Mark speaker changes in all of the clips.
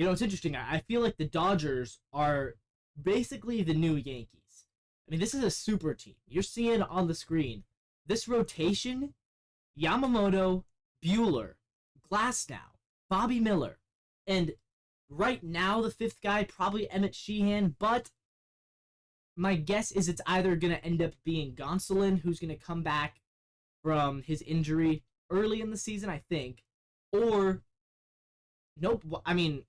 Speaker 1: It's interesting. I feel like the Dodgers are basically the new Yankees. I mean, this is a super team. You're seeing on the screen this rotation: Yamamoto, Bueller, Glasnow, Bobby Miller, and right now the fifth guy probably Emmett Sheehan. But my guess is it's either gonna end up being Gonsolin, who's gonna come back from his injury early in the season, I think, or nope. I mean,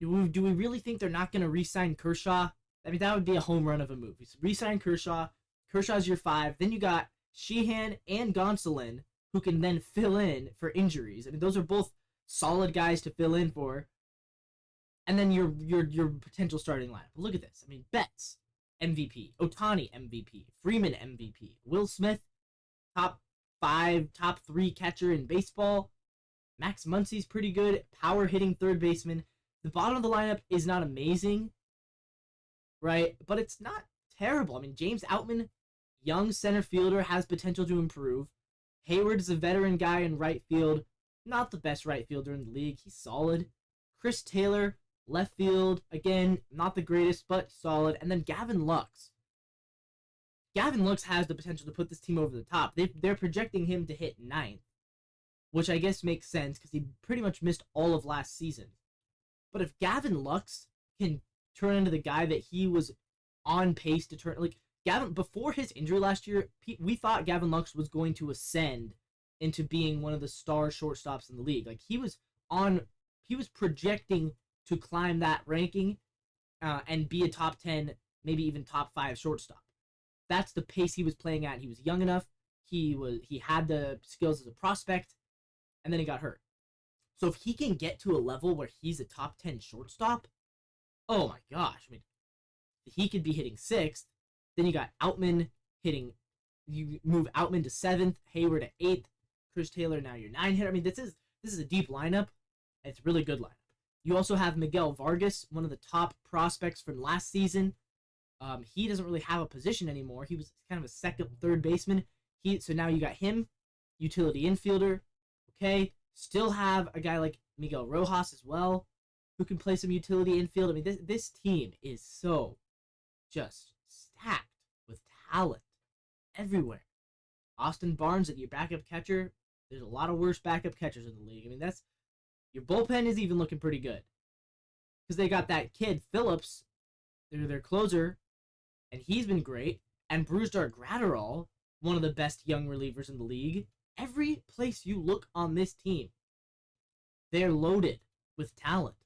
Speaker 1: do we really think they're not going to re-sign Kershaw? I mean, that would be a home run of a move. Re-sign Kershaw. Kershaw's your 5. Then you got Sheehan and Gonsolin, who can then fill in for injuries. I mean, those are both solid guys to fill in for. And then your potential starting lineup. Look at this. I mean, Betts, MVP. Ohtani, MVP. Freeman, MVP. Will Smith, top 5, top 3 catcher in baseball. Max Muncy's pretty good. Power hitting third baseman. The bottom of the lineup is not amazing, right? But it's not terrible. I mean, James Outman, young center fielder, has potential to improve. Hayward is a veteran guy in right field. Not the best right fielder in the league. He's solid. Chris Taylor, left field. Again, not the greatest, but solid. And then Gavin Lux. Gavin Lux has the potential to put this team over the top. They're projecting him to hit 9th, which I guess makes sense because he pretty much missed all of last season. But if Gavin Lux can turn into the guy that he was on pace to turn, like Gavin, before his injury last year, we thought Gavin Lux was going to ascend into being one of the star shortstops in the league. Like he was projecting to climb that ranking and be a top 10, maybe even top 5 shortstop. That's the pace he was playing at. He was young enough. He had the skills as a prospect, and then he got hurt. So if he can get to a level where he's a top 10 shortstop, oh my gosh. I mean, he could be hitting 6th. Then you got Outman hitting, you move Outman to 7th, Hayward at 8th, Chris Taylor now your 9 hitter. I mean, this is a deep lineup. It's a really good lineup. You also have Miguel Vargas, one of the top prospects from last season. He doesn't really have a position anymore. He was kind of a second, third baseman. So now you got him, utility infielder. Okay. Still have a guy like Miguel Rojas as well, who can play some utility infield. I mean, this team is so just stacked with talent everywhere. Austin Barnes at your backup catcher. There's a lot of worse backup catchers in the league. I mean, your bullpen is even looking pretty good because they got that kid Phillips, their closer, and he's been great. And Brusdar Graterol, one of the best young relievers in the league. Every place you look on this team, they're loaded with talent.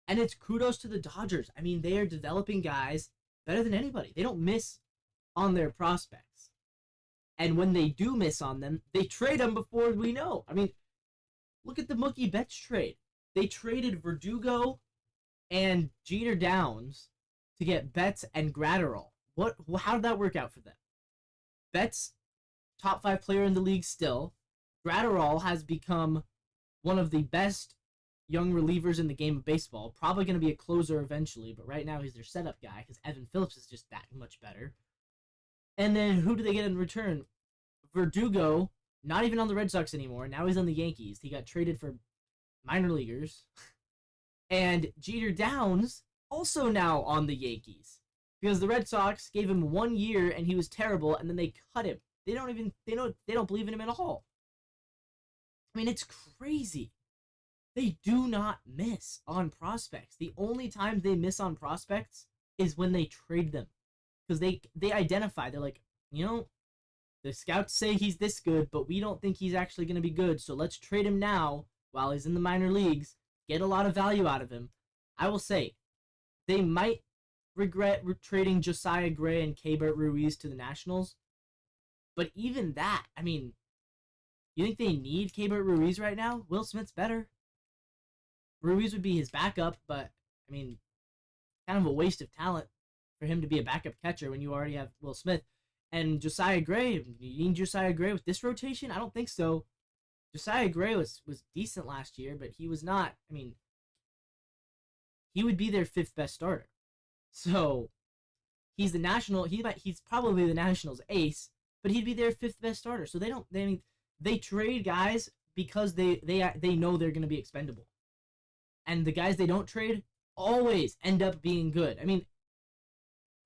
Speaker 1: And it's kudos to the Dodgers. I mean, they are developing guys better than anybody. They don't miss on their prospects. And when they do miss on them, they trade them before we know. I mean, look at the Mookie Betts trade. They traded Verdugo and Jeter Downs to get Betts and Graterol. How did that work out for them? Betts, top 5 player in the league still. Graterol has become one of the best young relievers in the game of baseball. Probably going to be a closer eventually, but right now he's their setup guy because Evan Phillips is just that much better. And then who do they get in return? Verdugo, not even on the Red Sox anymore. Now he's on the Yankees. He got traded for minor leaguers. And Jeter Downs, also now on the Yankees. Because the Red Sox gave him 1 year and he was terrible, and then they cut him. They don't believe in him at all. I mean, it's crazy. They do not miss on prospects. The only time they miss on prospects is when they trade them. Because they identify, they're like, the scouts say he's this good, but we don't think he's actually going to be good, so let's trade him now while he's in the minor leagues, get a lot of value out of him. I will say, they might regret trading Josiah Gray and Keibert Ruiz to the Nationals, but even that, I mean, you think they need Keibert Ruiz right now? Will Smith's better. Ruiz would be his backup, but, I mean, kind of a waste of talent for him to be a backup catcher when you already have Will Smith. And Josiah Gray, you need Josiah Gray with this rotation? I don't think so. Josiah Gray was decent last year, but he was not, I mean, he would be their 5th best starter. So, he's probably the Nationals' ace, but he'd be their 5th best starter. So they trade guys because they know they're going to be expendable. And the guys they don't trade always end up being good. I mean,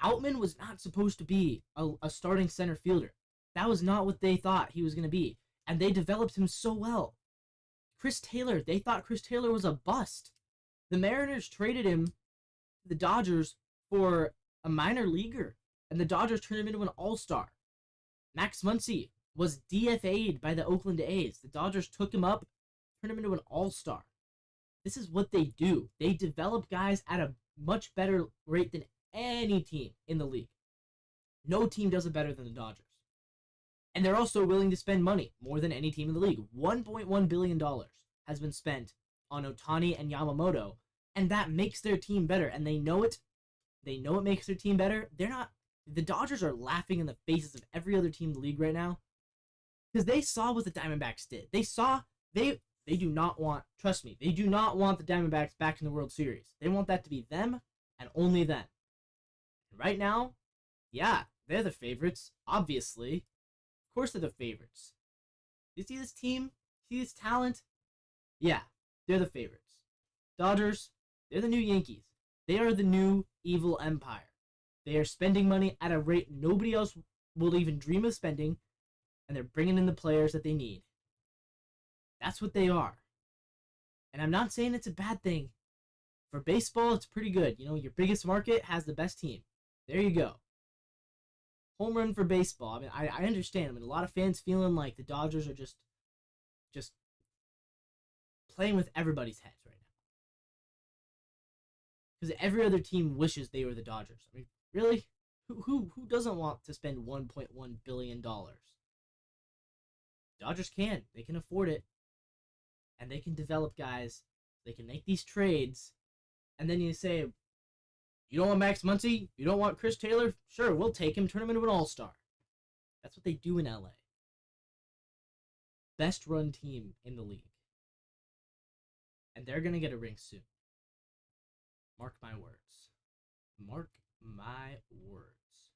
Speaker 1: Outman was not supposed to be a starting center fielder. That was not what they thought he was going to be. And they developed him so well. Chris Taylor, they thought Chris Taylor was a bust. The Mariners traded him, the Dodgers, for a minor leaguer. And the Dodgers turned him into an all-star. Max Muncy was DFA'd by the Oakland A's. The Dodgers took him up, turned him into an all-star. This is what they do. They develop guys at a much better rate than any team in the league. No team does it better than the Dodgers. And they're also willing to spend money, more than any team in the league. $1.1 billion has been spent on Ohtani and Yamamoto, and that makes their team better. And they know it. They know it makes their team better. The Dodgers are laughing in the faces of every other team in the league right now because they saw what the Diamondbacks did. They do not want, trust me, they do not want the Diamondbacks back in the World Series. They want that to be them and only them. Right now, yeah, they're the favorites, obviously. Of course they're the favorites. You see this team? See this talent? Yeah, they're the favorites. Dodgers, they're the new Yankees. They are the new evil empire. They are spending money at a rate nobody else will even dream of spending, and they're bringing in the players that they need. That's what they are. And I'm not saying it's a bad thing. For baseball, it's pretty good. You know, your biggest market has the best team. There you go. Home run for baseball. I mean, I understand. I mean, a lot of fans feeling like the Dodgers are just playing with everybody's heads right now. Because every other team wishes they were the Dodgers. I mean, really? Who doesn't want to spend $1.1 billion? Dodgers can. They can afford it. And they can develop guys. They can make these trades. And then you say, you don't want Max Muncy? You don't want Chris Taylor? Sure, we'll take him, turn him into an all-star. That's what they do in LA. Best run team in the league. And they're going to get a ring soon. Mark my words. Mark my words.